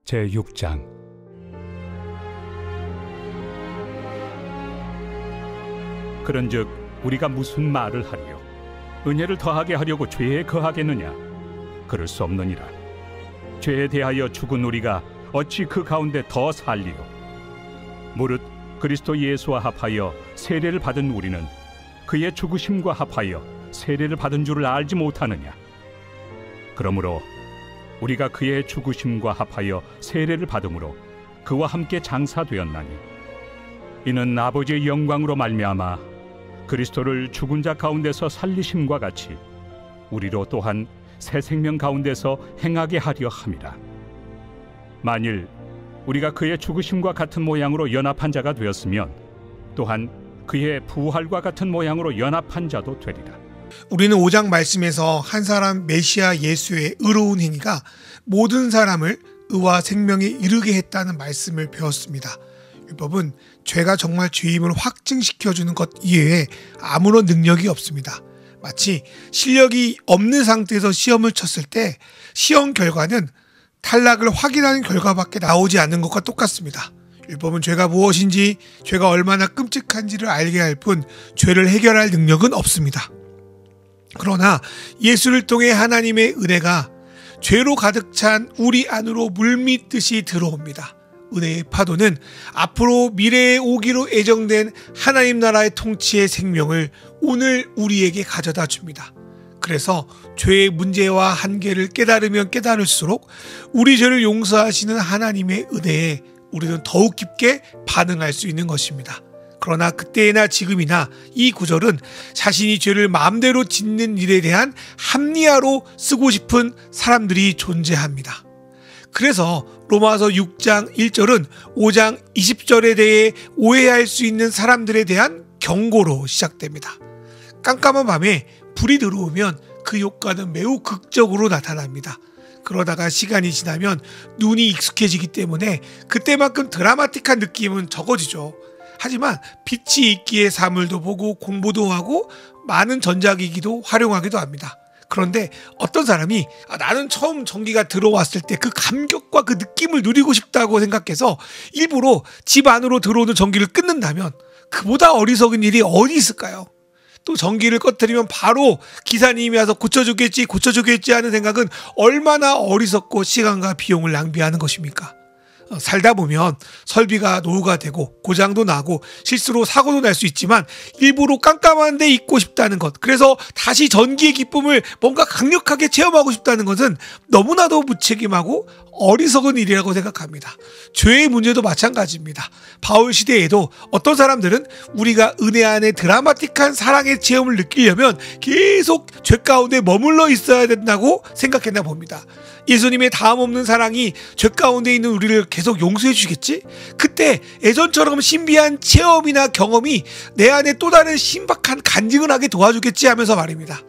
제6장. 그런즉 우리가 무슨 말을 하리요? 은혜를 더하게 하려고 죄에 거하겠느냐? 그럴 수 없느니라. 죄에 대하여 죽은 우리가 어찌 그 가운데 더 살리요? 무릇 그리스도 예수와 합하여 세례를 받은 우리는 그의 죽으심과 합하여 세례를 받은 줄을 알지 못하느냐? 그러므로 우리가 그의 죽으심과 합하여 세례를 받음으로 그와 함께 장사되었나니, 이는 아버지의 영광으로 말미암아 그리스도를 죽은 자 가운데서 살리심과 같이 우리로 또한 새 생명 가운데서 행하게 하려 함이라. 만일 우리가 그의 죽으심과 같은 모양으로 연합한 자가 되었으면 또한 그의 부활과 같은 모양으로 연합한 자도 되리라. 우리는 5장 말씀에서 한 사람 메시아 예수의 의로운 행위가 모든 사람을 의와 생명에 이르게 했다는 말씀을 배웠습니다. 율법은 죄가 정말 죄임을 확증시켜주는 것 이외에 아무런 능력이 없습니다. 마치 실력이 없는 상태에서 시험을 쳤을 때 시험 결과는 탈락을 확인하는 결과밖에 나오지 않는 것과 똑같습니다. 율법은 죄가 무엇인지, 죄가 얼마나 끔찍한지를 알게 할 뿐 죄를 해결할 능력은 없습니다. 그러나 예수를 통해 하나님의 은혜가 죄로 가득 찬 우리 안으로 물밀듯이 들어옵니다. 은혜의 파도는 앞으로 미래에 오기로 예정된 하나님 나라의 통치의 생명을 오늘 우리에게 가져다 줍니다. 그래서 죄의 문제와 한계를 깨달으면 깨달을수록 우리 죄를 용서하시는 하나님의 은혜에 우리는 더욱 깊게 반응할 수 있는 것입니다. 그러나 그때나 지금이나 이 구절은 자신이 죄를 마음대로 짓는 일에 대한 합리화로 쓰고 싶은 사람들이 존재합니다. 그래서 로마서 6장 1절은 5장 20절에 대해 오해할 수 있는 사람들에 대한 경고로 시작됩니다. 깜깜한 밤에 불이 들어오면 그 효과는 매우 극적으로 나타납니다. 그러다가 시간이 지나면 눈이 익숙해지기 때문에 그때만큼 드라마틱한 느낌은 적어지죠. 하지만 빛이 있기에 사물도 보고 공부도 하고 많은 전자기기도 활용하기도 합니다. 그런데 어떤 사람이 나는 처음 전기가 들어왔을 때 그 감격과 그 느낌을 누리고 싶다고 생각해서 일부러 집 안으로 들어오는 전기를 끊는다면 그보다 어리석은 일이 어디 있을까요? 또 전기를 꺼뜨리면 바로 기사님이 와서 고쳐주겠지 하는 생각은 얼마나 어리석고 시간과 비용을 낭비하는 것입니까? 살다 보면 설비가 노후가 되고 고장도 나고 실수로 사고도 날 수 있지만 일부러 깜깜한 데 있고 싶다는 것, 그래서 다시 전기의 기쁨을 뭔가 강력하게 체험하고 싶다는 것은 너무나도 무책임하고 어리석은 일이라고 생각합니다. 죄의 문제도 마찬가지입니다. 바울 시대에도 어떤 사람들은 우리가 은혜 안에 드라마틱한 사랑의 체험을 느끼려면 계속 죄 가운데 머물러 있어야 된다고 생각했나 봅니다. 예수님의 다음 없는 사랑이 죄 가운데 있는 우리를 계속 용서해 주겠지? 그때 예전처럼 신비한 체험이나 경험이 내 안에 또 다른 신박한 간증을 하게 도와주겠지 하면서 말입니다.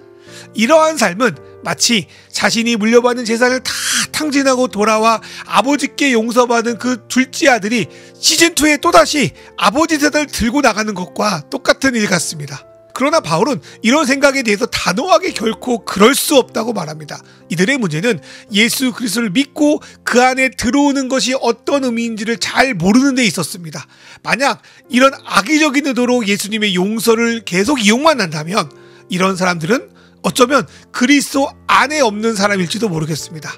이러한 삶은 마치 자신이 물려받은 재산을 다 탕진하고 돌아와 아버지께 용서받은 그 둘째 아들이 시즌2에 또다시 아버지 재산을 들고 나가는 것과 똑같은 일 같습니다. 그러나 바울은 이런 생각에 대해서 단호하게 결코 그럴 수 없다고 말합니다. 이들의 문제는 예수 그리스도를 믿고 그 안에 들어오는 것이 어떤 의미인지를 잘 모르는 데 있었습니다. 만약 이런 악의적인 의도로 예수님의 용서를 계속 이용만 한다면 이런 사람들은 어쩌면 그리스도 안에 없는 사람일지도 모르겠습니다.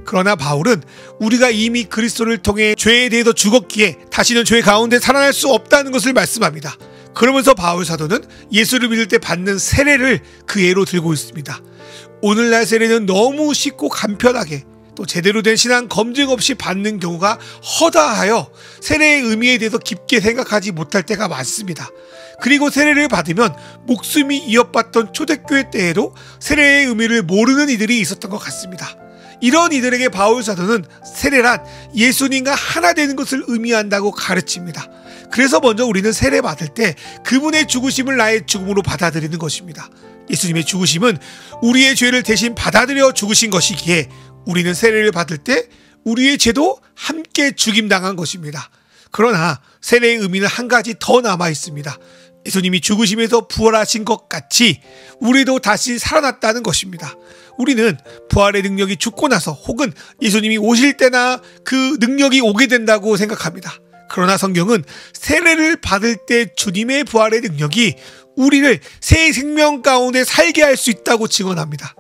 그러나 바울은 우리가 이미 그리스도를 통해 죄에 대해서 죽었기에 다시는 죄 가운데 살아날 수 없다는 것을 말씀합니다. 그러면서 바울 사도는 예수를 믿을 때 받는 세례를 그 예로 들고 있습니다. 오늘날 세례는 너무 쉽고 간편하게 또 제대로 된 신앙 검증 없이 받는 경우가 허다하여 세례의 의미에 대해서 깊게 생각하지 못할 때가 많습니다. 그리고 세례를 받으면 목숨이 이어받던 초대교회 때에도 세례의 의미를 모르는 이들이 있었던 것 같습니다. 이런 이들에게 바울 사도는 세례란 예수님과 하나 되는 것을 의미한다고 가르칩니다. 그래서 먼저 우리는 세례 받을 때 그분의 죽으심을 나의 죽음으로 받아들이는 것입니다. 예수님의 죽으심은 우리의 죄를 대신 받아들여 죽으신 것이기에 우리는 세례를 받을 때 우리의 죄도 함께 죽임당한 것입니다. 그러나 세례의 의미는 한 가지 더 남아 있습니다. 예수님이 죽으심에서 부활하신 것 같이 우리도 다시 살아났다는 것입니다. 우리는 부활의 능력이 죽고 나서 혹은 예수님이 오실 때나 그 능력이 오게 된다고 생각합니다. 그러나 성경은 세례를 받을 때 주님의 부활의 능력이 우리를 새 생명 가운데 살게 할 수 있다고 증언합니다.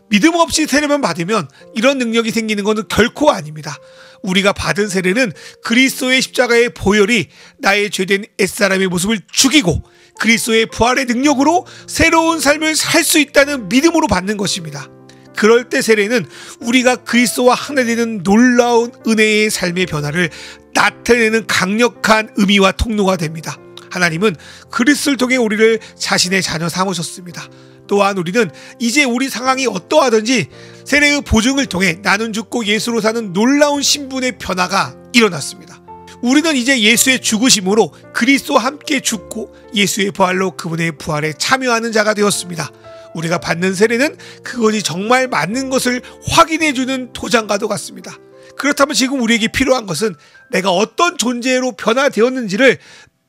믿음 없이 세례만 받으면 이런 능력이 생기는 것은 결코 아닙니다. 우리가 받은 세례는 그리스도의 십자가의 보혈이 나의 죄된 옛사람의 모습을 죽이고 그리스도의 부활의 능력으로 새로운 삶을 살 수 있다는 믿음으로 받는 것입니다. 그럴 때 세례는 우리가 그리스도와 하나 되는 놀라운 은혜의 삶의 변화를 나타내는 강력한 의미와 통로가 됩니다. 하나님은 그리스도를 통해 우리를 자신의 자녀 삼으셨습니다. 또한 우리는 이제 우리 상황이 어떠하든지 세례의 보증을 통해 나는 죽고 예수로 사는 놀라운 신분의 변화가 일어났습니다. 우리는 이제 예수의 죽으심으로 그리스도와 함께 죽고 예수의 부활로 그분의 부활에 참여하는 자가 되었습니다. 우리가 받는 세례는 그것이 정말 맞는 것을 확인해주는 도장과도 같습니다. 그렇다면 지금 우리에게 필요한 것은 내가 어떤 존재로 변화되었는지를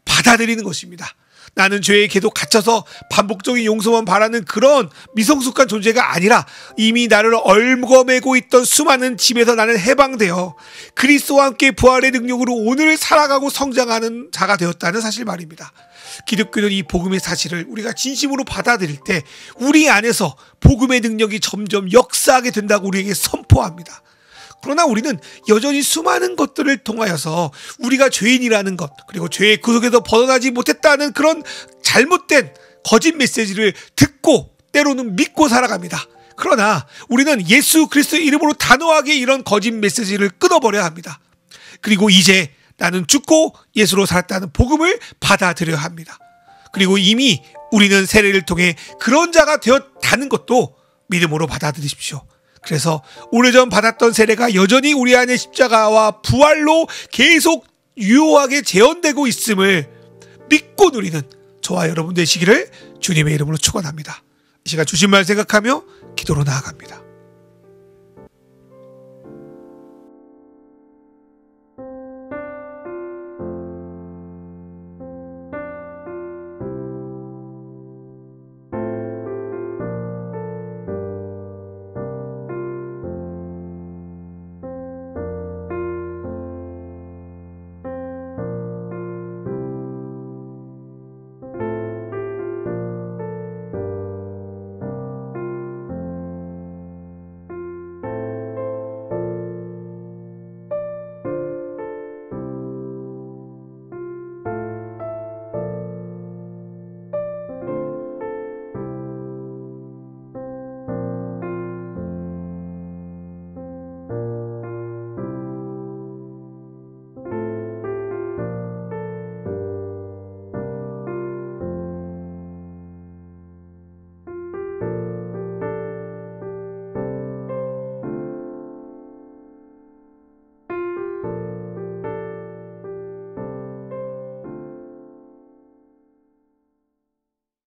받아들이는 것입니다. 나는 죄의 궤도 갇혀서 반복적인 용서만 바라는 그런 미성숙한 존재가 아니라 이미 나를 얽어매고 있던 수많은 짐에서 나는 해방되어 그리스도와 함께 부활의 능력으로 오늘 살아가고 성장하는 자가 되었다는 사실 말입니다. 기독교는 이 복음의 사실을 우리가 진심으로 받아들일 때 우리 안에서 복음의 능력이 점점 역사하게 된다고 우리에게 선포합니다. 그러나 우리는 여전히 수많은 것들을 통하여서 우리가 죄인이라는 것, 그리고 죄의 구속에서 벗어나지 못했다는 그런 잘못된 거짓 메시지를 듣고 때로는 믿고 살아갑니다. 그러나 우리는 예수 그리스도의 이름으로 단호하게 이런 거짓 메시지를 끊어버려야 합니다. 그리고 이제 나는 죽고 예수로 살았다는 복음을 받아들여야 합니다. 그리고 이미 우리는 세례를 통해 그런 자가 되었다는 것도 믿음으로 받아들이십시오. 그래서 오래전 받았던 세례가 여전히 우리 안에 십자가와 부활로 계속 유효하게 재현되고 있음을 믿고 누리는 저와 여러분 되시기를 주님의 이름으로 축원합니다. 이 시간 주신 말 생각하며 기도로 나아갑니다.